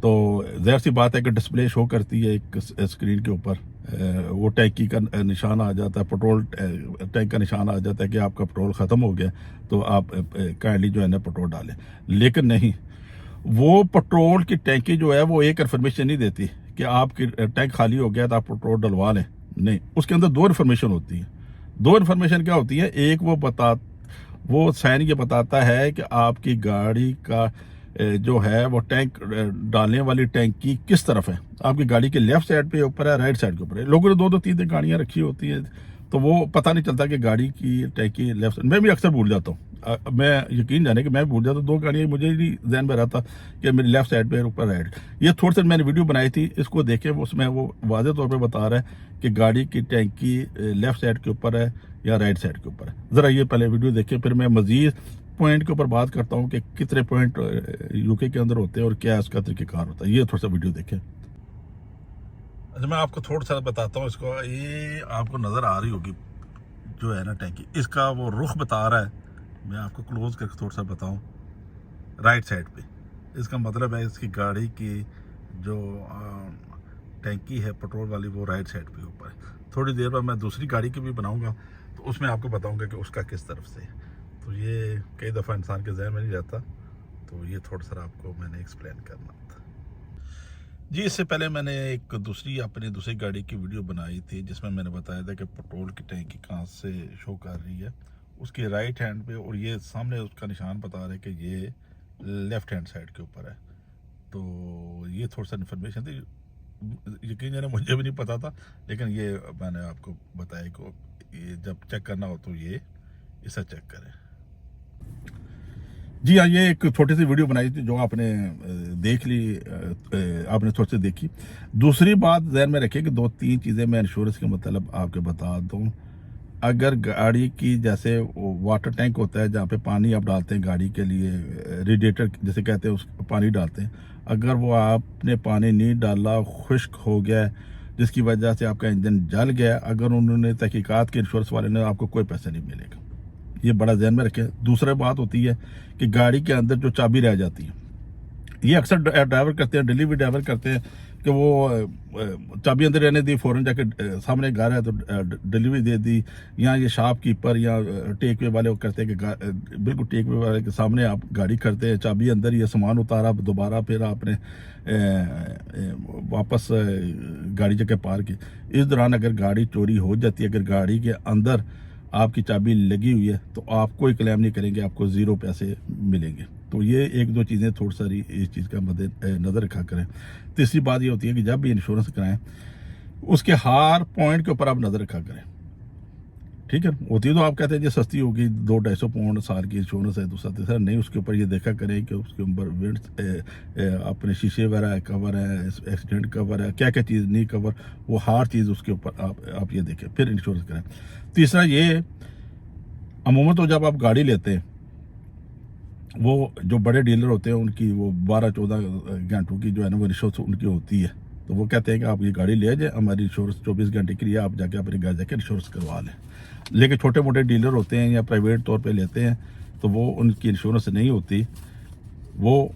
تو ظاہر سی بات ہے کہ ڈسپلے شو کرتی ہے ایک اسکرین کے اوپر، وہ ٹینکی کا نشان آ جاتا ہے، پیٹرول ٹینک کا نشان آ جاتا ہے کہ آپ کا پیٹرول ختم ہو گیا، تو آپ کائنڈلی جو ہے نا پیٹرول ڈالیں. لیکن نہیں، وہ پیٹرول کی ٹینکی جو ہے وہ ایک انفارمیشن نہیں دیتی کہ آپ کی ٹینک خالی ہو گیا تو آپ پیٹرول ڈلوا لیں. نہیں، اس کے اندر دو انفارمیشن ہوتی ہیں. دو انفارمیشن کیا ہوتی ہے؟ ایک وہ سائن یہ بتاتا ہے کہ آپ کی گاڑی کا جو ہے وہ ٹینک ڈالنے والی ٹینکی کس طرف ہے. آپ کی گاڑی کے لیفٹ سائڈ پہ اوپر ہے، رائٹ سائڈ کے اوپر ہے. لوگوں نے دو تین گاڑیاں رکھی ہوتی ہیں تو وہ پتہ نہیں چلتا کہ گاڑی کی ٹینکی لیفٹ. میں بھی اکثر بھول جاتا ہوں، میں یقین جانے کہ میں بھول جاتا ہوں. دو گاڑیاں مجھے نہیں ذہن میں رہتا کہ میری لیفٹ سائڈ پہ اوپر رائٹ. یہ تھوڑی سی میں نے ویڈیو بنائی تھی، اس کو دیکھیں، اس میں وہ واضح طور پہ بتا رہا ہے کہ گاڑی کی ٹینکی لیفٹ سائڈ کے اوپر ہے یا رائٹ سائڈ کے اوپر ہے. ذرا یہ پہلے ویڈیو دیکھیں، پھر میں مزید پوائنٹ کے اوپر بات کرتا ہوں کہ کتنے پوائنٹ یو کے اندر ہوتے ہیں اور کیا اس کا طریقہ کار ہوتا ہے. یہ تھوڑا سا ویڈیو دیکھیں. اچھا، میں آپ کو تھوڑا سا بتاتا ہوں. اس کو یہ آپ کو نظر آ رہی ہوگی جو ہے نا ٹینکی، اس کا وہ رخ بتا رہا ہے. میں آپ کو کلوز کر کے تھوڑا سا بتاؤں، رائٹ سائڈ پہ. اس کا مطلب ہے اس کی گاڑی کی جو ٹینکی ہے پیٹرول والی وہ رائٹ سائڈ پہ اوپر ہے. تھوڑی دیر بعد میں دوسری گاڑی کی بھی بناؤں گا تو اس میں آپ کو بتاؤں گا کہ اس کا کس طرف سے. تو یہ کئی دفعہ انسان کے ذہن میں نہیں جاتا، تو یہ تھوڑا سا آپ کو میں نے ایکسپلین کرنا تھا. جی، اس سے پہلے میں نے ایک اپنی دوسری گاڑی کی ویڈیو بنائی تھی جس میں نے بتایا تھا کہ پیٹرول کی ٹینکی کہاں سے شو کر رہی ہے. اس کے رائٹ ہینڈ پہ، اور یہ سامنے اس کا نشان بتا رہا ہے کہ یہ لیفٹ ہینڈ سائڈ کے اوپر ہے. تو یہ تھوڑا سا انفارمیشن تھی، یقین جانے مجھے بھی نہیں پتا تھا، لیکن یہ میں نے آپ کو بتایا کہ یہ جب چیک کرنا ہو تو یہ اسے چیک کریں. جی ہاں، یہ ایک چھوٹی سی ویڈیو بنائی تھی جو آپ نے دیکھ لی، آپ نے تھوڑی سی دیکھی. دوسری بات ذہن میں رکھیں کہ دو تین چیزیں میں انشورنس کے مطلب آپ کے بتا دوں. اگر گاڑی کی جیسے واٹر ٹینک ہوتا ہے جہاں پہ پانی آپ ڈالتے ہیں گاڑی کے لیے، ریڈیٹر جیسے کہتے ہیں، اس پانی ڈالتے ہیں، اگر وہ آپ نے پانی نہیں ڈالا، خشک ہو گیا جس کی وجہ سے آپ کا انجن جل گیا، اگر انہوں نے تحقیقات کی انشورنس والے نے، آپ کو کوئی پیسہ نہیں ملے گا. یہ بڑا ذہن میں رکھیں. دوسرا بات ہوتی ہے کہ گاڑی کے اندر جو چابی رہ جاتی ہے، یہ اکثر ڈرائیور کرتے ہیں، ڈیلیوری ڈرائیور کرتے ہیں کہ وہ چابی اندر رہنے دی، فوراً جا کے سامنے گھر ہے تو ڈیلیوری دے دی. یا یہ شاپ کیپر یا ٹیک وے والے وہ کرتے ہیں کہ بالکل ٹیک وے والے کے سامنے آپ گاڑی کرتے ہیں، چابی اندر، یہ سامان اتارا، دوبارہ پھر آپ نے واپس گاڑی جا کے پارک کی. اس دوران اگر گاڑی چوری ہو جاتی ہے، اگر گاڑی کے اندر آپ کی چابی لگی ہوئی ہے تو آپ کوئی کلیم نہیں کریں گے، آپ کو 0 پیسے ملیں گے. تو یہ ایک دو چیزیں تھوڑی ساری اس چیز کا نظر رکھا کریں. تیسری بات یہ ہوتی ہے کہ جب بھی انشورنس کرائیں اس کے ہر پوائنٹ کے اوپر آپ نظر رکھا کریں. ٹھیک ہے، ہوتی تو آپ کہتے ہیں جی سستی ہوگی، 200-250 پاؤنڈ سال کی انشورنس ہے، دوسرا تیسرا نہیں. اس کے اوپر یہ دیکھا کریں کہ اس کے اوپر اپنے شیشے وغیرہ کور ہے، ایکسیڈنٹ کور ہے، کیا کیا چیز نہیں کور، وہ ہر چیز اس کے اوپر آپ یہ دیکھیں پھر انشورنس کریں. تیسرا یہ، عموماً تو جب آپ گاڑی لیتے ہیں، وہ جو بڑے ڈیلر ہوتے ہیں ان کی وہ 12-14 گھنٹوں کی جو ہے نا وہ انشورنس ان کی ہوتی ہے. تو وہ کہتے ہیں کہ آپ یہ گاڑی لے جائیں، ہماری انشورنس 24 گھنٹے کے لیے، آپ جا کے اپنے گھر جا کے انشورنس کروا لیں. لیکن چھوٹے موٹے ڈیلر ہوتے ہیں یا پرائیویٹ طور پہ لیتے ہیں تو وہ ان کی انشورنس نہیں ہوتی. وہ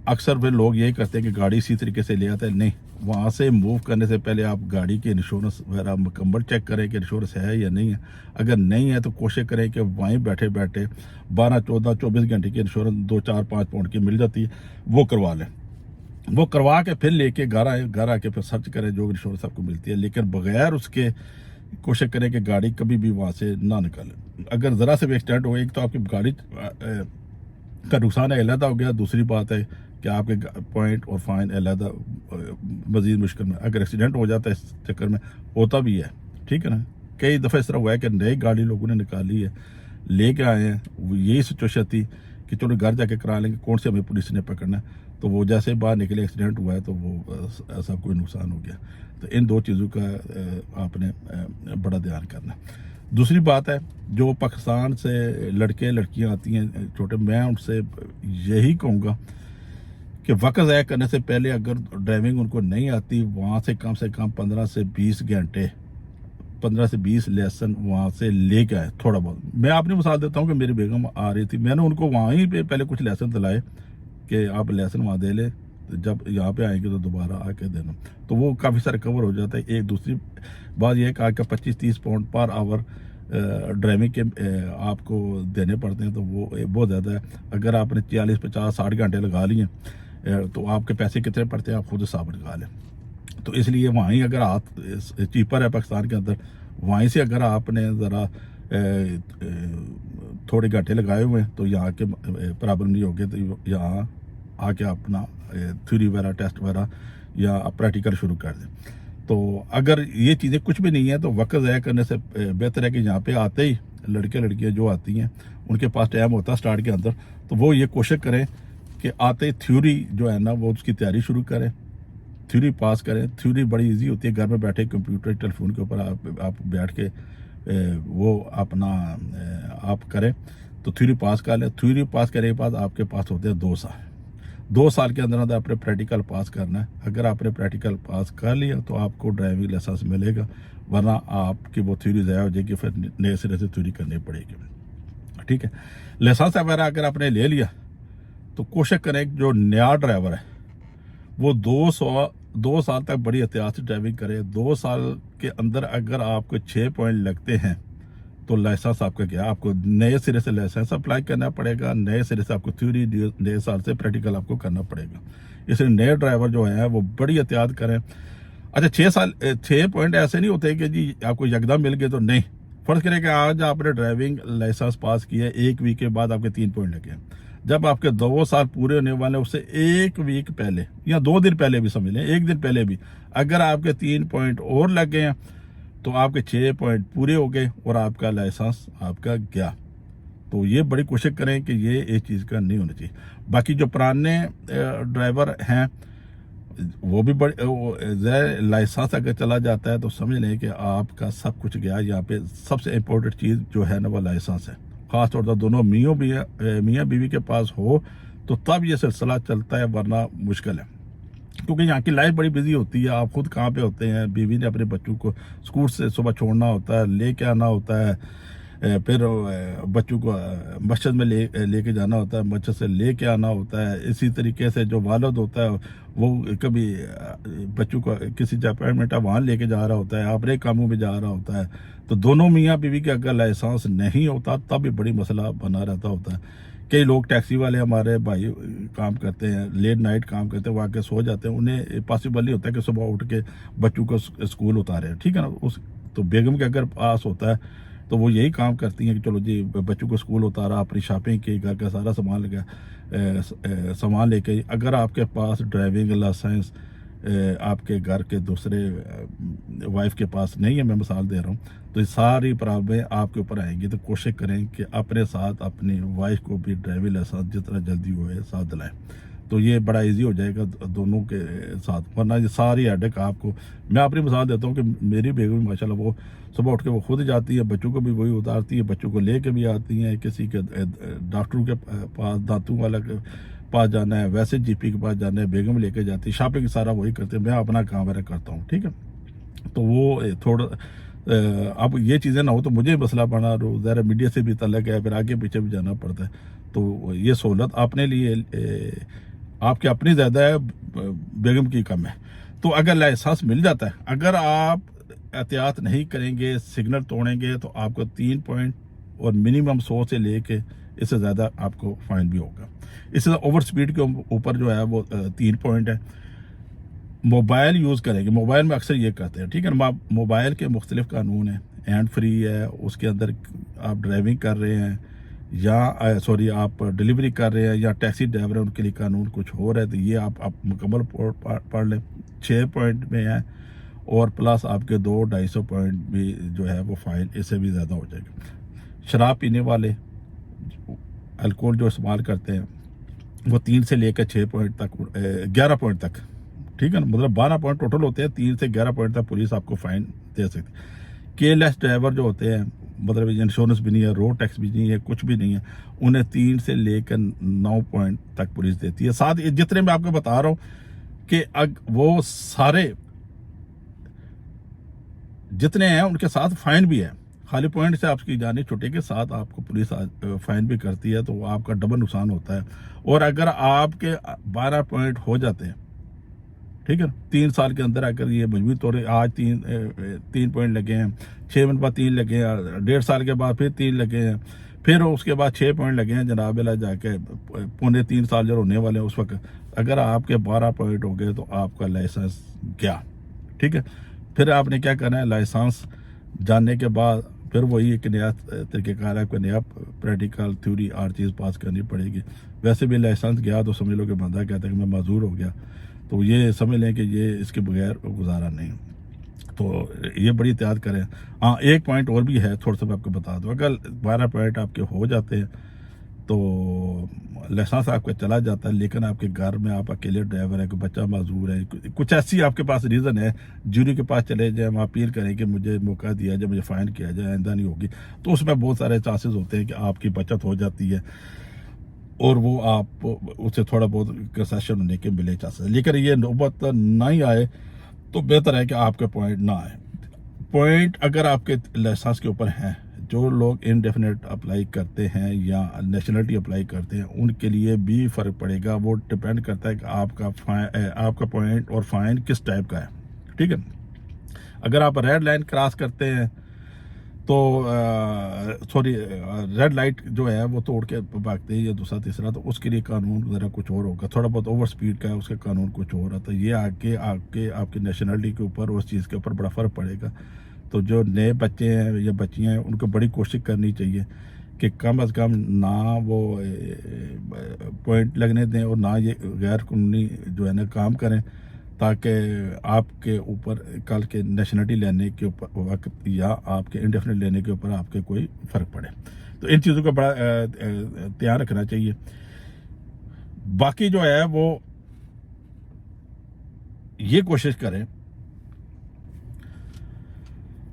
اکثر پھر لوگ یہی کرتے ہیں کہ گاڑی اسی طریقے سے لے آتے ہیں. نہیں، وہاں سے موو کرنے سے پہلے آپ گاڑی کی انشورنس وغیرہ مکمل چیک کریں کہ انشورنس ہے یا نہیں ہے. اگر نہیں ہے تو کوشش کریں کہ وہیں بیٹھے بیٹھے 12-14-24 گھنٹے کی انشورنس 2-4-5 پاؤنڈ کی مل جاتی ہے، وہ کروا لیں. وہ کروا کے پھر لے کے گھر آ کے پھر سرچ کریں جو انشورنس آپ کو ملتی ہے. لیکن بغیر اس کے کوشش کریں کہ گاڑی کبھی بھی وہاں سے نہ نکالیں. اگر ذرا سے بھی ایکسیڈنٹ ہو، ایک تو آپ کی گاڑی کا نقصان ہے، علیحدہ ہو گیا. دوسری بات ہے کہ آپ کے پوائنٹ اور فائن علیحدہ مزید مشکل میں. اگر ایکسیڈنٹ ہو جاتا ہے اس چکر میں، ہوتا بھی ہے. ٹھیک ہے نا، کئی دفعہ اس طرح ہوا ہے کہ نئی گاڑی لوگوں نے نکالی ہے، لے کے آئے ہیں، یہی سچویشن تھی کہ چلو گھر جا کے کرا لیں گے، کون سے ہمیں پولیس نے پکڑنا ہے. تو وہ جیسے باہر نکلے، ایکسیڈنٹ ہوا ہے تو وہ سب کوئی نقصان ہو گیا. تو ان دو چیزوں کا آپ نے بڑا دھیان کرنا. دوسری بات ہے، جو پاکستان سے لڑکے لڑکیاں آتی ہیں چھوٹے، میں ان سے یہی کہوں گا کہ وقت ضائع کرنے سے پہلے اگر ڈرائیونگ ان کو نہیں آتی، وہاں سے کم 15 سے 20 گھنٹے، 15 سے 20 لیسن وہاں سے لے کے آئے تھوڑا بہت. میں اپنی مثال دیتا ہوں کہ میری بیگم آ رہی تھی، میں نے ان کو وہیں پہ پہلے کچھ لیسن دلائے کہ آپ لیسن وہاں دے لیں، جب یہاں پہ آئیں گے تو دوبارہ آ کے دینا، تو وہ کافی سارے کور ہو جاتا ہے۔ ایک دوسری بات یہ ہے کہ آج کا 25-30 پاؤنڈ پر آور ڈرائیونگ کے آپ کو دینے پڑتے ہیں، تو وہ بہت زیادہ ہے۔ اگر آپ نے 40-50-60 گھنٹے لگا لیے تو آپ کے پیسے کتنے پڑتے ہیں آپ خود حساب لگا لیں۔ تو اس لیے وہیں اگر آپ چیپر ہے پاکستان کے اندر، وہیں سے اگر آپ نے ذرا تھوڑے گھنٹے لگائے ہوئے ہیں تو یہاں کے پرابلم نہیں ہوگی، تو یہاں آ کے اپنا تھیوری وغیرہ ٹیسٹ وغیرہ یا پریکٹیکل شروع کر دیں۔ تو اگر یہ چیزیں کچھ بھی نہیں ہیں تو وقت ضائع کرنے سے بہتر ہے کہ یہاں پہ آتے ہی لڑکے لڑکیاں جو آتی ہیں ان کے پاس ٹائم ہوتا ہے سٹارٹ کے اندر، تو وہ یہ کوشش کریں کہ آتے تھیوری جو ہے نا وہ اس کی تیاری شروع کریں، تھیوری پاس کریں۔ تھیوری بڑی ایزی ہوتی ہے، گھر میں بیٹھے کمپیوٹر ٹیلی فون کے اوپر آپ بیٹھ کے وہ اپنا آپ کریں تو تھیوری پاس کر لیں۔ تھیوری پاس کرنے کے بعد آپ کے پاس ہوتے ہیں 2 سال۔ 2 سال کے اندر اندر آپ نے پریکٹیکل پاس کرنا ہے۔ اگر آپ نے پریکٹیکل پاس کر لیا تو آپ کو ڈرائیونگ لائسنس ملے گا، ورنہ آپ کی وہ تھیوری ضائع ہو جائے گی، پھر نئے سرے سے تھیوری کرنی پڑے گی۔ ٹھیک ہے، لائسنس وغیرہ اگر آپ نے لے لیا تو کوشش کریں جو نیا ڈرائیور ہے وہ 2 سال تک بڑی احتیاط سے ڈرائیونگ کرے۔ 2 سال کے اندر اگر آپ کو 6 پوائنٹ لگتے ہیں تو لائسنس آپ کا کیا، آپ کو نئے سرے سے لائسنس اپلائی کرنا پڑے گا، نئے سرے سے آپ کو تھیوری، نئے سال سے پریکٹیکل آپ کو کرنا پڑے گا۔ اس لیے نئے ڈرائیور جو ہیں وہ بڑی احتیاط کریں۔ اچھا 6 پوائنٹ ایسے نہیں ہوتے کہ جی آپ کو یکدم مل گئے، تو نہیں، فرض کریں کہ آج آپ نے ڈرائیونگ لائسنس پاس کیا ہے، 1 ویک کے بعد آپ کے 3 پوائنٹ لگے ہیں۔ جب آپ کے 2 سال پورے ہونے والے اس سے 1 ویک پہلے یا 2 دن پہلے بھی سمجھ لیں، 1 دن پہلے بھی اگر آپ کے 3 پوائنٹ اور لگ گئے ہیں تو آپ کے 6 پوائنٹ پورے ہو گئے اور آپ کا لائسنس آپ کا گیا۔ تو یہ بڑی کوشش کریں کہ یہ ایک چیز کا نہیں ہونا چاہیے۔ باقی جو پرانے ڈرائیور ہیں وہ بھی بڑے لائسنس اگر چلا جاتا ہے تو سمجھ لیں کہ آپ کا سب کچھ گیا۔ یہاں پہ سب سے امپورٹنٹ چیز جو ہے نا وہ لائسنس ہے، خاص طور پر دونوں میاں بیوی کے پاس ہو تو تب یہ سلسلہ چلتا ہے، ورنہ مشکل ہے، کیونکہ یہاں کی لائف بڑی بزی ہوتی ہے۔ آپ خود کہاں پہ ہوتے ہیں، بیوی نے اپنے بچوں کو اسکول سے صبح چھوڑنا ہوتا ہے، لے کے آنا ہوتا ہے، پھر بچوں کو مسجد میں لے کے جانا ہوتا ہے، مسجد سے لے کے آنا ہوتا ہے۔ اسی طریقے سے جو والد ہوتا ہے وہ کبھی بچوں کو کسی جو اپائنٹمنٹ ہے وہاں لے کے جا رہا ہوتا ہے، اپنے کاموں میں جا رہا ہوتا ہے۔ تو دونوں میاں بیوی کے اگر لائسنس نہیں ہوتا تب بھی بڑی مسئلہ بنا رہتا ہوتا ہے۔ کئی لوگ ٹیکسی والے ہمارے بھائی کام کرتے ہیں، لیٹ نائٹ کام کرتے ہیں، وہاں کے سو جاتے ہیں، انہیں پاسبل نہیں ہوتا کہ صبح اٹھ کے بچوں کو اسکول اتارے، ٹھیک ہے نا۔ تو بیگم کے اگر پاس ہوتا ہے تو وہ یہی کام کرتی ہیں کہ چلو جی بچوں کو اسکول اتارا، اپنی شاپنگ کی، گھر کا سارا سامان لے کے۔ اگر آپ کے پاس ڈرائیونگ لائسنس آپ کے گھر کے دوسرے وائف کے پاس نہیں ہے، میں مثال دے رہا ہوں، تو یہ ساری پرابلمیں آپ کے اوپر آئیں گی۔ تو کوشش کریں کہ اپنے ساتھ اپنی وائف کو بھی ڈرائیونگ لائسنس جتنا جلدی ہوئے ساتھ دلائیں، تو یہ بڑا ایزی ہو جائے گا دونوں کے ساتھ، ورنہ یہ ساری ہیڈک آپ کو۔ میں اپنی مثال دیتا ہوں کہ میری بیگم ماشاءاللہ وہ صبح اٹھ کے وہ خود جاتی ہے، بچوں کو بھی وہی اتارتی ہے، بچوں کو لے کے بھی آتی ہیں، کسی کے ڈاکٹروں کے پاس، دانتوں والا کے پاس جانا ہے، ویسے جی پی کے پاس جانا ہے، بیگم لے کے جاتی ہے، شاپنگ سارا وہی کرتے ہیں، میں اپنا کام میرا کرتا ہوں، ٹھیک ہے۔ تو وہ تھوڑا اب یہ چیزیں نہ ہو تو مجھے مسئلہ بنا، ظاہر میڈیا سے بھی تعلق ہے، پھر آگے پیچھے بھی جانا پڑتا ہے، تو یہ سہولت اپنے لیے آپ کے اپنی زیادہ ہے، بیگم کی کم ہے۔ تو اگر لائسنس مل جاتا ہے، اگر آپ احتیاط نہیں کریں گے، سگنل توڑیں گے، تو آپ کو 3 پوائنٹ اور منیمم 100 سے لے کے اس سے زیادہ آپ کو فائن بھی ہوگا۔ اس سے اوور سپیڈ کے اوپر جو ہے وہ 3 پوائنٹ ہے۔ موبائل یوز کریں گے، موبائل میں اکثر یہ کرتے ہیں، ٹھیک ہے نا۔ موبائل کے مختلف قانون ہیں، ہینڈ فری ہے، اس کے اندر آپ ڈرائیونگ کر رہے ہیں یا آپ ڈیلیوری کر رہے ہیں یا ٹیکسی ڈرائیور ہیں، ان کے لیے قانون کچھ ہو رہا ہے، تو یہ آپ مکمل پڑھ لیں۔ 6 پوائنٹ میں ہے اور پلس آپ کے 200-250 پوائنٹ بھی جو ہے وہ فائن اس سے بھی زیادہ ہو جائے گا۔ شراب پینے والے، الکوہل جو استعمال کرتے ہیں، وہ 3 سے لے کے 6 پوائنٹ تک، 11 پوائنٹ تک، ٹھیک ہے نا، مطلب 12 پوائنٹ ٹوٹل ہوتے ہیں، 3 سے 11 پوائنٹ تک پولیس آپ کو فائن دے سکتی ہے۔ کیئر لیس ڈرائیور جو ہوتے ہیں، مطلب انشورنس بھی نہیں ہے، روڈ ٹیکس بھی نہیں ہے، کچھ بھی نہیں ہے، انہیں 3 سے لے کر 9 پوائنٹ تک پولیس دیتی ہے۔ ساتھ جتنے میں آپ کو بتا رہا ہوں کہ وہ سارے جتنے ہیں ان کے ساتھ فائن بھی ہے، خالی پوائنٹ سے آپ کی جانے چھٹے کے ساتھ آپ کو پولیس فائن بھی کرتی ہے، تو آپ کا ڈبل نقصان ہوتا ہے۔ اور اگر آپ کے 12 پوائنٹ ہو جاتے ہیں ٹھیک ہے نا. 3 سال کے اندر اگر یہ مجموعی طور آج 3 لگے ہیں, 6 منٹ بعد 3 لگے ہیں, 1.5 سال کے بعد پھر 3 لگے ہیں, پھر اس کے بعد 6 پوائنٹ لگے ہیں جناب اللہ, جا کے 2.5-3 سال جو ہونے والے ہیں اس وقت اگر آپ کے 12 پوائنٹ ہو گئے تو آپ کا لائسنس گیا. ٹھیک ہے, پھر آپ نے کیا کرنا ہے, لائسنس جاننے کے بعد پھر وہی ایک نیا طریقہ کار ہے, کوئی نیا پریکٹیکل تھیوری ہر چیز پاس کرنی پڑے گی. ویسے بھی لائسنس گیا تو سمجھ لو کہ بندہ کہتا ہے کہ میں معذور ہو گیا, تو یہ سمجھ لیں کہ یہ اس کے بغیر گزارا نہیں. تو یہ بڑی احتیاط کریں. ہاں ایک پوائنٹ اور بھی ہے, تھوڑا سا میں آپ کو بتا دوں. اگر 12 پوائنٹ آپ کے ہو جاتے ہیں تو لائسنس آپ کا چلا جاتا ہے, لیکن آپ کے گھر میں آپ اکیلے ڈرائیور ہیں, کوئی بچہ معذور ہے, کچھ ایسی آپ کے پاس ریزن ہے, جوری کے پاس چلے جائیں, وہاں اپیل کریں کہ مجھے موقع دیا جائے, مجھے فائن کیا جائے, آئندہ نہیں ہوگی, تو اس میں بہت سارے چانسز ہوتے ہیں کہ آپ کی بچت ہو جاتی ہے اور وہ آپ اسے تھوڑا بہت کنسیشن ہونے کے ملے چانسز. لیکن یہ نوبت نہ ہی آئے تو بہتر ہے کہ آپ کے پوائنٹ نہ آئے. پوائنٹ اگر آپ کے لائسنس کے اوپر ہیں, جو لوگ انڈیفینٹ اپلائی کرتے ہیں یا نیشنلٹی اپلائی کرتے ہیں ان کے لیے بھی فرق پڑے گا. وہ ڈپینڈ کرتا ہے کہ آپ کا پوائنٹ اور فائن کس ٹائپ کا ہے. ٹھیک ہے, اگر آپ ریڈ لائن کراس کرتے ہیں تو ریڈ لائٹ جو ہے وہ توڑ کے بھاگتے ہیں یا دوسرا تیسرا, تو اس کے لیے قانون ذرا کچھ اور ہوگا. تھوڑا بہت اوور سپیڈ کا ہے, اس کا قانون کچھ اور آتا ہے. یہ آگے آپ کی نیشنلٹی کے اوپر اس چیز کے اوپر بڑا فرق پڑے گا. تو جو نئے بچے ہیں یا بچیاں ہیں ان کو بڑی کوشش کرنی چاہیے کہ کم از کم نہ وہ پوائنٹ لگنے دیں اور نہ یہ غیر قانونی جو ہے نا کام کریں, تاکہ آپ کے اوپر کل کے نیشنلٹی لینے کے اوپر وقت یا آپ کے انڈیفینٹ لینے کے اوپر آپ کے کوئی فرق پڑے. تو ان چیزوں کا بڑا دھیان رکھنا چاہیے. باقی جو ہے وہ یہ کوشش کریں,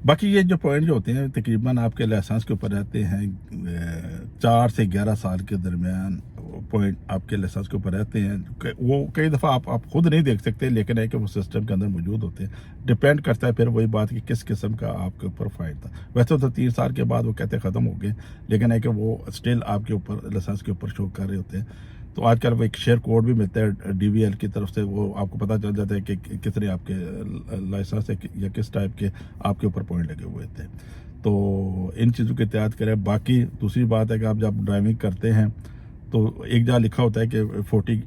باقی یہ جو پوائنٹ جو ہوتے ہیں تقریباً آپ کے لائسنس کے اوپر رہتے ہیں 4 سے 11 سال کے درمیان پوائنٹ آپ کے لائسنس کے اوپر رہتے ہیں. وہ کئی دفعہ آپ خود نہیں دیکھ سکتے, لیکن ہے کہ وہ سسٹم کے اندر موجود ہوتے ہیں. ڈپینڈ کرتا ہے پھر وہی بات کہ کس قسم کا آپ کے اوپر فائن تھا. ویسے تو 3 سال کے بعد وہ کہتے ختم ہو گئے, لیکن ہے کہ وہ اسٹل آپ کے اوپر لائسنس کے اوپر شو کر رہے ہوتے ہیں. تو آج کل وہ ایک شیئر کوڈ بھی ملتا ہے ڈی وی ایل کی طرف سے, وہ آپ کو پتہ چل جاتا ہے کہ کتنے آپ کے لائسنس ہے یا کس ٹائپ کے آپ کے اوپر پوائنٹ لگے ہوئے تھے. تو ان چیزوں کی احتیاط کریں. باقی دوسری بات ہے کہ آپ جب ڈرائیونگ کرتے ہیں تو ایک جگہ لکھا ہوتا ہے کہ 40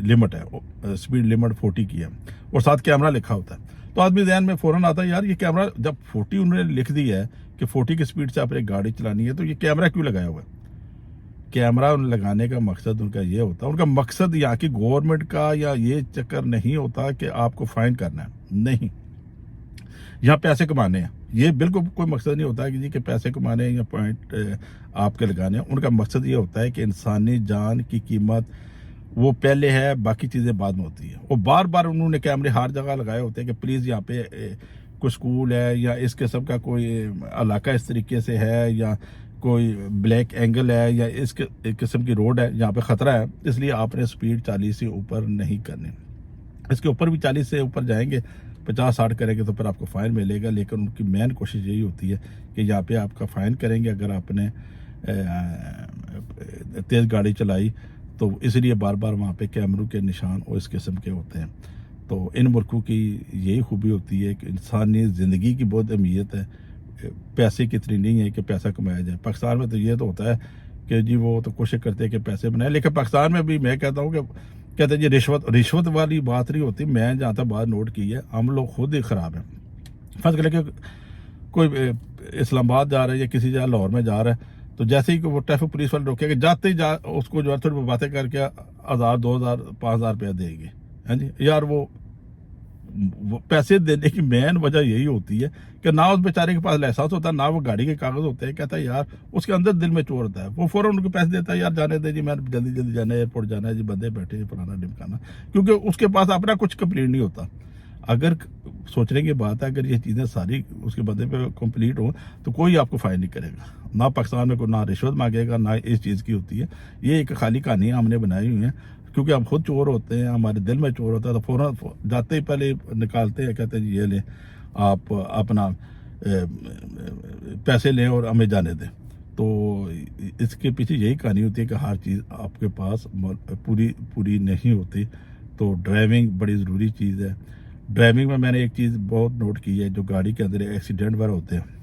لمٹ ہے, سپیڈ لمٹ 40 کی ہے, اور ساتھ کیمرہ لکھا ہوتا ہے. تو آدمی ذہن میں فوراً آتا ہے یار یہ کیمرہ جب 40 انہوں نے لکھ دی ہے کہ 40 کی سپیڈ سے آپ نے گاڑی چلانی ہے, تو یہ کیمرہ کیوں لگایا ہوا ہے؟ کیمرہ لگانے کا مقصد ان کا یہ ہوتا ہے, ان کا مقصد یہاں کی گورنمنٹ کا یا یہ چکر نہیں ہوتا کہ آپ کو فائن کرنا ہے, نہیں, یہاں پیسے کمانے ہیں. یہ بالکل کوئی مقصد نہیں ہوتا کہ جی کہ پیسے کمانے ہیں یا پوائنٹ آپ کے لگانے ہیں. ان کا مقصد یہ ہوتا ہے کہ انسانی جان کی قیمت وہ پہلے ہے, باقی چیزیں بعد میں ہوتی ہیں. اور بار بار انہوں نے کیمرے ہر جگہ لگائے ہوتے ہیں کہ پلیز یہاں پہ کوئی اسکول ہے یا اس قسم کا کوئی علاقہ اس طریقے سے ہے یا کوئی بلیک اینگل ہے یا اس قسم کی روڈ ہے جہاں پہ خطرہ ہے, اس لیے آپ نے سپیڈ 40 سے اوپر نہیں کرنی. اس کے اوپر بھی 40 سے اوپر جائیں گے, 50-60 کریں گے تو پھر آپ کو فائن ملے گا. لیکن ان کی مین کوشش یہی ہوتی ہے کہ یہاں پہ آپ کا فائن کریں گے اگر آپ نے تیز گاڑی چلائی, تو اس لیے بار بار وہاں پہ کیمروں کے نشان اور اس قسم کے ہوتے ہیں. تو ان ملکوں کی یہی خوبی ہوتی ہے کہ انسانی زندگی کی بہت اہمیت ہے, پیسے کی اتنی نہیں ہے کہ پیسہ کمایا جائے. پاکستان میں تو یہ تو ہوتا ہے کہ جی وہ تو کوشش کرتے ہیں کہ پیسے بنائیں, لیکن پاکستان میں بھی میں کہتا ہوں کہ کہتے ہیں جی رشوت والی بات نہیں ہوتی. میں جہاں تک بات نوٹ کی ہے, ہم لوگ خود ہی خراب ہیں. فرض کریں کہ کوئی اسلام آباد جا رہا ہے یا کسی جگہ لاہور میں جا رہا ہے, تو جیسے ہی کہ وہ ٹریفک پولیس والے روکے گا, جاتے ہی اس کو جو ہے تھوڑی باتیں کر کے 1000 2000 5000 روپیہ دے گی. ہاں جی یار, وہ پیسے دینے کی مین وجہ یہی ہوتی ہے کہ نہ اس بیچارے کے پاس لائسنس ہوتا ہے, نہ وہ گاڑی کے کاغذ ہوتے ہیں. کہتا ہے یار اس کے اندر دل میں چور ہوتا ہے, وہ فوراً ان کو پیسے دیتا ہے, یار جانے دے جی, میں جلدی جانا ہے, ایئرپورٹ جانا ہے جی, بندے بیٹھے پرانا ڈمکانا, کیونکہ اس کے پاس اپنا کچھ کمپلیٹ نہیں ہوتا. اگر سوچنے کی بات ہے, اگر یہ چیزیں ساری اس کے بندے پہ کمپلیٹ ہوں تو کوئی آپ کو فائن نہیں کرے گا. نہ پاکستان میں کوئی نہ رشوت مانگے گا, نہ اس چیز کی ہوتی ہے. یہ ایک خالی کہانیاں ہم نے بنائی ہوئی ہیں کیونکہ ہم خود چور ہوتے ہیں, ہمارے دل میں چور ہوتا ہے, تو فوراً جاتے ہی پہلے نکالتے ہیں, کہتے ہیں جی یہ لیں آپ اپنا پیسے لیں اور ہمیں جانے دیں. تو اس کے پیچھے یہی کہانی ہوتی ہے کہ ہر چیز آپ کے پاس پوری نہیں ہوتی. تو ڈرائیونگ بڑی ضروری چیز ہے. ڈرائیونگ میں نے ایک چیز بہت نوٹ کی ہے, جو گاڑی کے اندر ایکسیڈنٹ وغیرہ ہوتے ہیں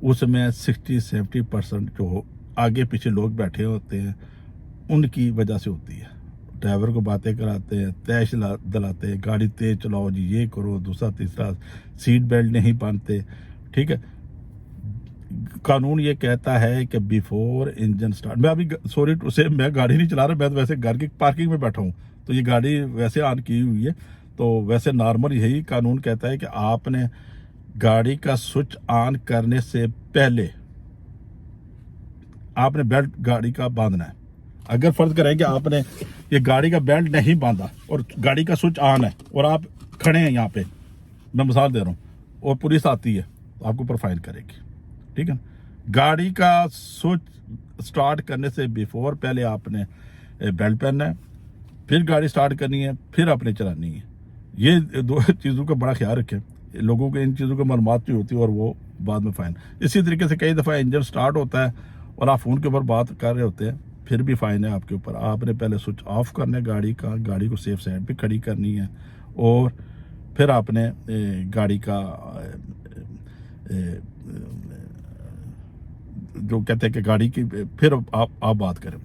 اس میں 60-70% جو آگے پیچھے لوگ بیٹھے ہوتے ہیں ان کی وجہ سے ہوتی ہے. ڈرائیور کو باتیں کراتے ہیں, تیز دلاتے ہیں, گاڑی تیز چلاؤ جی, یہ کرو, دوسرا تیسرا, سیٹ بیلٹ نہیں باندھتے. ٹھیک ہے, قانون یہ کہتا ہے کہ بیفور انجن سٹارٹ, میں ابھی سوری ٹو سے میں گاڑی نہیں چلا رہا, میں تو ویسے گھر کی پارکنگ میں بیٹھا ہوں, تو یہ گاڑی ویسے آن کی ہوئی ہے. تو ویسے نارمل یہی قانون کہتا ہے کہ آپ نے گاڑی کا سوئچ آن کرنے سے پہلے آپ نے بیلٹ گاڑی کا باندھنا ہے. اگر فرض کریں کہ آپ نے یہ گاڑی کا بیلٹ نہیں باندھا اور گاڑی کا سوئچ آن ہے اور آپ کھڑے ہیں یہاں پہ, میں مثال دے رہا ہوں, اور پولیس آتی ہے تو آپ کو اوپر فائن کرے گی. ٹھیک ہے, گاڑی کا سوئچ سٹارٹ کرنے سے بیفور پہلے آپ نے بیلٹ پہننا ہے, پھر گاڑی سٹارٹ کرنی ہے, پھر آپ نے چلانی ہے. یہ دو چیزوں کا بڑا خیال رکھیں, لوگوں کو ان چیزوں کی معلومات نہیں ہوتی اور وہ بعد میں فائن. اسی طریقے سے کئی دفعہ انجن سٹارٹ ہوتا ہے اور آپ فون کے اوپر بات کر رہے ہوتے ہیں, پھر بھی فائن ہے آپ کے اوپر. آپ نے پہلے سوئچ آف کرنا ہے گاڑی کا, گاڑی کو سیف سائڈ پہ کھڑی کرنی ہے, اور پھر آپ نے گاڑی کا جو کہتے ہیں کہ گاڑی کی پھر آپ بات کریں.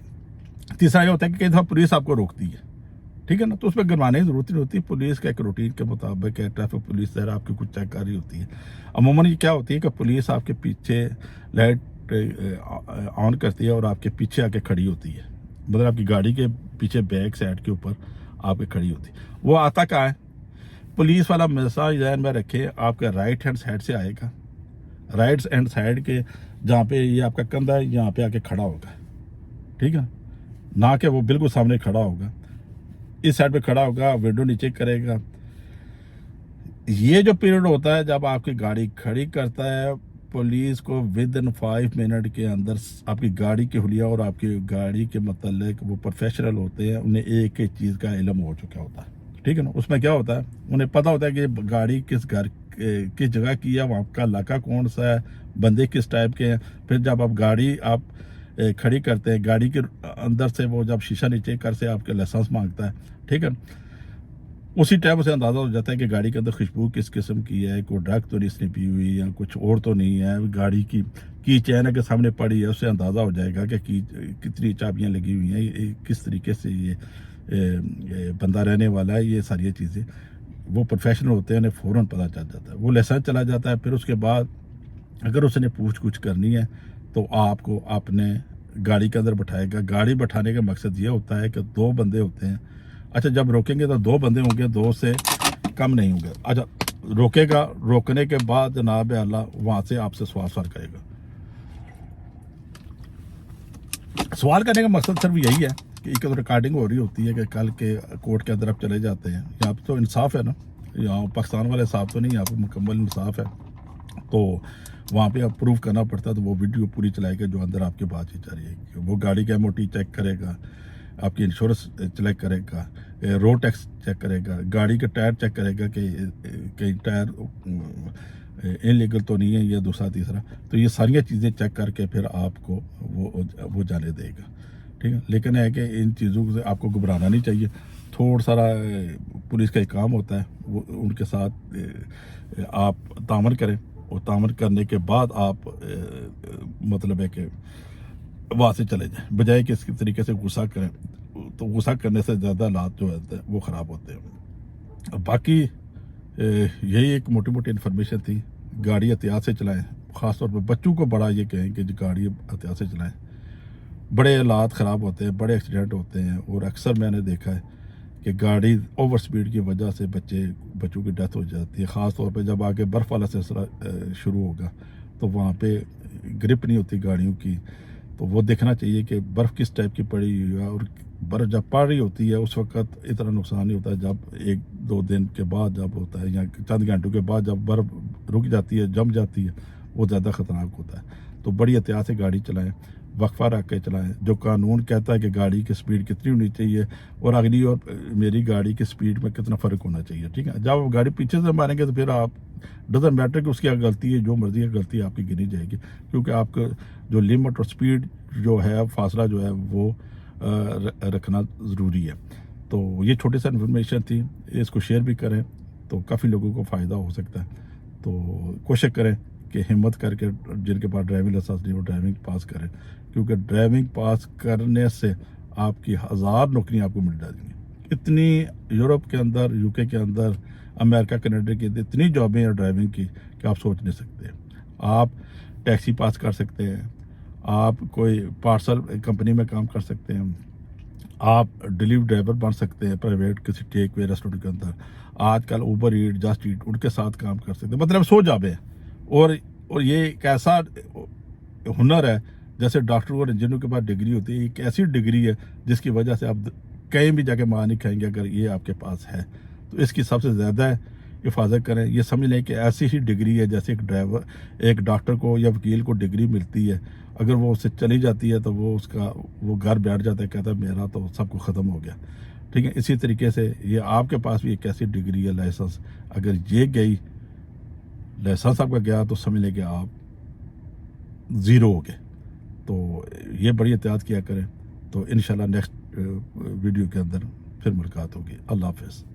تیسرا یہ ہوتا ہے کہ کئی دفعہ پولیس آپ کو روکتی ہے, ٹھیک ہے نا, تو اس پہ گرمانے کی ضرورت نہیں ہوتی. پولیس کا ایک روٹین کے مطابق ہے, ٹریفک پولیس ہے, آپ کی کچھ چیک کر رہی ہوتی ہے. عموماً یہ کیا ہوتی ہے کہ پولیس آپ کے پیچھے لائٹ آن کرتی ہے اور آپ کے پیچھے آ کے کھڑی ہوتی ہے, مطلب آپ کی گاڑی کے پیچھے بیک سائڈ کے اوپر آپ کے کھڑی ہوتی ہے. وہ آتا کہاں ہے, پولیس والا مثال ذہن میں رکھے, آپ کے رائٹ ہینڈ سائڈ سے آئے گا, رائٹ ہینڈ سائڈ کے جہاں پہ یہ آپ کا کندھا ہے یہاں پہ آ کے کھڑا ہوگا. ٹھیک ہے, نہ کہ وہ بالکل سامنے کھڑا ہوگا, اس سائڈ پہ کھڑا ہوگا, ونڈو نیچے کرے گا. یہ جو پیریڈ ہوتا ہے جب آپ کی گاڑی کھڑی کرتا ہے, پولیس کو ودن 5 منٹ کے اندر آپ کی گاڑی کی حلیہ اور آپ کی گاڑی کے متعلق وہ پروفیشنل ہوتے ہیں, انہیں ایک ایک چیز کا علم ہو چکا ہوتا ہے. ٹھیک ہے نا, اس میں کیا ہوتا ہے, انہیں پتہ ہوتا ہے کہ گاڑی کس گھر کس جگہ کی ہے, وہاں کا علاقہ کون سا ہے, بندے کس ٹائپ کے ہیں. پھر جب آپ گاڑی کھڑی کرتے ہیں, گاڑی کے اندر سے وہ جب شیشہ نیچے کر سے آپ کے لائسنس مانگتا ہے, ٹھیک ہے, اسی ٹائم اسے اندازہ ہو جاتا ہے کہ گاڑی کے اندر خوشبو کس قسم کی ہے, کوئی ڈرگ تو نہیں اس نے پی ہوئی یا کچھ اور تو نہیں ہے, گاڑی کی چین کے سامنے پڑی ہے, اس سے اندازہ ہو جائے گا کہ کتنی چابیاں لگی ہوئی ہیں, کس طریقے سے یہ بندہ رہنے والا ہے. یہ ساری چیزیں وہ پروفیشنل ہوتے ہیں, انہیں فوراً پتہ چل جاتا ہے. وہ لائسنس چلا جاتا ہے. پھر اس کے بعد اگر اس نے پوچھ گچھ کرنی ہے تو آپ کو اپنے گاڑی کے اندر بٹھائے گا. گاڑی بٹھانے کا مقصد یہ ہوتا ہے کہ 2 بندے ہوتے ہیں. اچھا, جب روکیں گے تو 2 بندے ہوں گے, 2 سے کم نہیں ہوں گے. اچھا, روکے گا, روکنے کے بعد جناب اللہ وہاں سے آپ سے سوال کرے گا. سوال کرنے کا مقصد صرف یہی ہے کہ ایک ریکارڈنگ ہو رہی ہوتی ہے کہ کل کے کورٹ کے اندر آپ چلے جاتے ہیں. یہاں پہ تو انصاف ہے نا, یہاں پاکستان والے صاحب تو نہیں, یہاں پہ مکمل انصاف ہے. تو وہاں پہ آپ پروف کرنا پڑتا ہے, تو وہ ویڈیو پوری چلائے گا جو اندر آپ کی بات چیت جا رہی ہے. وہ گاڑی کا MOT چیک کرے گا, آپ کی انشورنس چیک کرے گا, روڈ ٹیکس چیک کرے گا, گاڑی کا ٹائر چیک کرے گا کہ کئی ٹائر انلیگل تو نہیں ہے, یا دوسرا تیسرا. تو یہ ساری چیزیں چیک کر کے پھر آپ کو وہ جانے دے گا. ٹھیک ہے, لیکن ہے کہ ان چیزوں سے آپ کو گھبرانا نہیں چاہیے. تھوڑا سارا پولیس کا ایک کام ہوتا ہے, وہ ان کے ساتھ آپ تعاون کریں, اور تعاون کرنے کے بعد آپ مطلب ہے کہ وہاں سے چلے جائیں, بجائے کہ اس کے طریقے سے غصہ کریں. تو غصہ کرنے سے زیادہ حالات جو ہے وہ خراب ہوتے ہیں. باقی یہی ایک موٹی موٹی انفارمیشن تھی. گاڑی احتیاط سے چلائیں, خاص طور پہ بچوں کو بڑا یہ کہیں کہ گاڑی احتیاط سے چلائیں. بڑے حالات خراب ہوتے ہیں, بڑے ایکسیڈنٹ ہوتے ہیں, اور اکثر میں نے دیکھا ہے کہ گاڑی اوور سپیڈ کی وجہ سے بچوں کی ڈیتھ ہو جاتی ہے. خاص طور پہ جب آگے برف والا سلسلہ شروع ہوگا تو وہاں پہ گرپ نہیں ہوتی گاڑیوں کی. تو وہ دیکھنا چاہیے کہ برف کس ٹائپ کی پڑی ہوئی ہے, اور برف جب پڑ رہی ہوتی ہے اس وقت اتنا نقصان نہیں ہوتا ہے. جب 1-2 دن کے بعد جب ہوتا ہے, یا چند گھنٹوں کے بعد جب برف رک جاتی ہے, جم جاتی ہے, وہ زیادہ خطرناک ہوتا ہے. تو بڑی احتیاط سے گاڑی چلائیں, وقفہ رکھ کے چلائیں. جو قانون کہتا ہے کہ گاڑی کی سپیڈ کتنی ہونی چاہیے اور اگلی اور میری گاڑی کی سپیڈ میں کتنا فرق ہونا چاہیے. ٹھیک ہے, جب آپ گاڑی پیچھے سے ماریں گے تو پھر آپ ڈزنٹ میٹر کہ اس کی غلطی ہے, جو مرضی ہے غلطی آپ کی گنی جائے گی, کیونکہ آپ کا جو لمٹ اور سپیڈ جو ہے, فاصلہ جو ہے وہ رکھنا ضروری ہے. تو یہ چھوٹی سی انفارمیشن تھی، اس کو شیئر بھی کریں تو کافی لوگوں کو فائدہ ہو سکتا ہے. تو کوشش کریں کہ ہمت کر کے جن کے پاس ڈرائیونگ لائسنس نہیں وہ ڈرائیونگ پاس کریں، کیونکہ ڈرائیونگ پاس کرنے سے آپ کی 1000 نوکریاں آپ کو مل جائیں گی. اتنی یورپ کے اندر، یو کے اندر، امریکہ کینیڈا کے اندر اتنی جابیں ہیں ڈرائیونگ کی کہ آپ سوچ نہیں سکتے. آپ ٹیکسی پاس کر سکتے ہیں، آپ کوئی پارسل کمپنی میں کام کر سکتے ہیں، آپ ڈلیوری ڈرائیور بن سکتے ہیں پرائیویٹ کسی ٹیک وے ریسٹورینٹ کے اندر. آج کل اوبر ایٹ، جسٹ ایٹ ان کے ساتھ کام کر سکتے ہیں. مطلب 100 جابیں ہیں. اور یہ ایک ایسا ہنر ہے جیسے ڈاکٹر اور انجینئر کے پاس ڈگری ہوتی ہے، ایک ایسی ڈگری ہے جس کی وجہ سے آپ کہیں بھی جا کے ماں نہیں کھائیں گے اگر یہ آپ کے پاس ہے. تو اس کی سب سے زیادہ حفاظت کریں. یہ سمجھ لیں کہ ایسی ہی ڈگری ہے جیسے ایک ڈاکٹر کو یا وکیل کو ڈگری ملتی ہے، اگر وہ اس سے چلی جاتی ہے تو وہ گھر بیٹھ جاتا ہے، کہتا ہے میرا تو سب کو ختم ہو گیا. ٹھیک ہے، اسی طریقے سے یہ آپ کے پاس بھی ایک ایسی ڈگری ہے، لائسنس. اگر یہ گئی، لائسنس آپ کا گیا تو سمجھ لیں کہ آپ زیرو ہو گئے. تو یہ بڑی احتیاط کیا کریں. تو انشاءاللہ نیکسٹ ویڈیو کے اندر پھر ملاقات ہوگی. اللہ حافظ.